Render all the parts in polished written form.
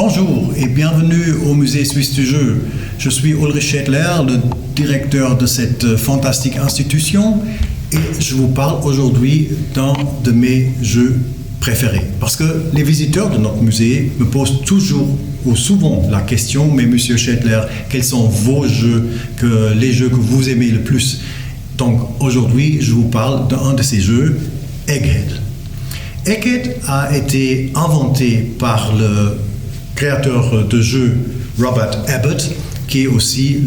Bonjour et bienvenue au Musée Suisse du Jeu. Je suis Ulrich Schädler, le directeur de cette fantastique institution et je vous parle aujourd'hui d'un de mes jeux préférés. Parce que les visiteurs de notre musée me posent toujours ou souvent la question, mais Monsieur Schädler, quels sont vos jeux, les jeux que vous aimez le plus? Donc aujourd'hui, je vous parle d'un de ces jeux, Egghead. Egghead a été inventé par le créateur de jeux Robert Abbott, qui est aussi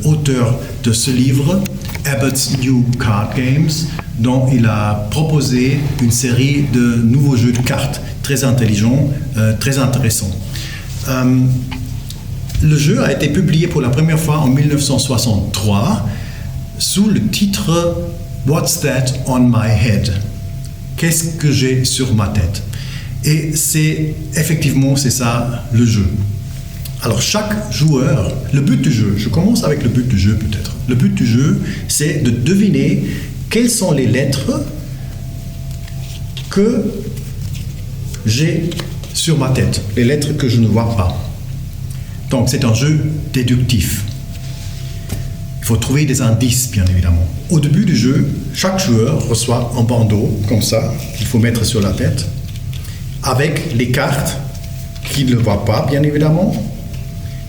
l'auteur de ce livre, Abbott's New Card Games, dont il a proposé une série de nouveaux jeux de cartes très intelligents, très intéressants. Le jeu a été publié pour la première fois en 1963 sous le titre What's That on My Head? Qu'est-ce que j'ai sur ma tête? Et c'est ça le jeu. Alors chaque joueur, le but du jeu, je commence avec le but du jeu peut-être. Le but du jeu, c'est de deviner quelles sont les lettres que j'ai sur ma tête, les lettres que je ne vois pas. Donc c'est un jeu déductif. Il faut trouver des indices, bien évidemment. Au début du jeu, chaque joueur reçoit un bandeau, comme ça, qu'il faut mettre sur la tête, avec les cartes qu'il ne voit pas, bien évidemment.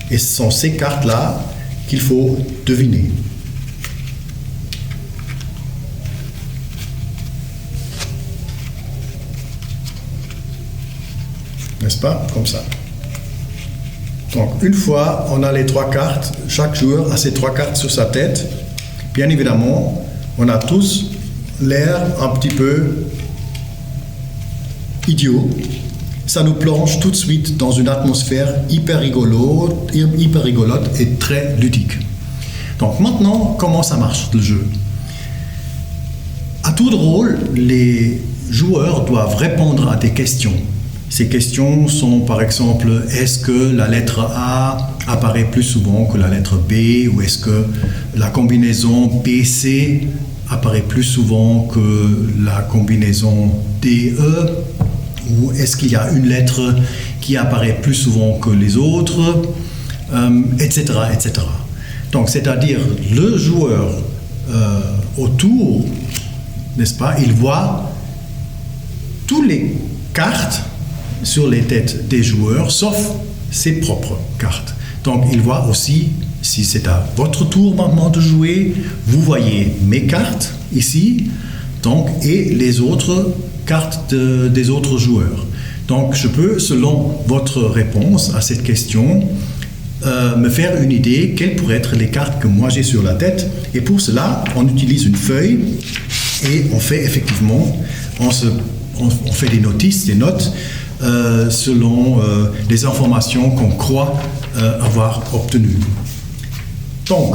Et ce sont ces cartes-là qu'il faut deviner. N'est-ce pas? Comme ça. Donc, une fois on a les trois cartes, chaque joueur a ses trois cartes sur sa tête. Bien évidemment, on a tous l'air un petit peu idiot. Ça nous plonge tout de suite dans une atmosphère hyper rigolote et très ludique. Donc maintenant, comment ça marche le jeu? À tout rôle, les joueurs doivent répondre à des questions. Ces questions sont par exemple, est-ce que la lettre A apparaît plus souvent que la lettre B, ou est-ce que la combinaison BC apparaît plus souvent que la combinaison DE, ou est-ce qu'il y a une lettre qui apparaît plus souvent que les autres, etc., etc. Donc c'est-à-dire le joueur autour, n'est-ce pas, il voit toutes les cartes sur les têtes des joueurs, sauf ses propres cartes. Donc il voit aussi, si c'est à votre tour maintenant de jouer, vous voyez mes cartes ici, donc, et les autres cartes des autres joueurs. Donc je peux, selon votre réponse à cette question, me faire une idée quelles pourraient être les cartes que moi j'ai sur la tête. Et pour cela, on utilise une feuille et on fait effectivement, on fait des notices, des notes, selon les informations qu'on croit avoir obtenues. Donc,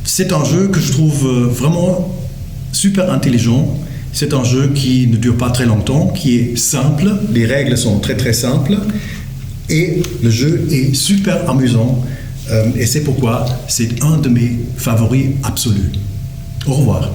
c'est un jeu que je trouve vraiment super intelligent. C'est un jeu qui ne dure pas très longtemps, qui est simple. Les règles sont très très simples. Et le jeu est super amusant. Et c'est pourquoi c'est un de mes favoris absolus. Au revoir.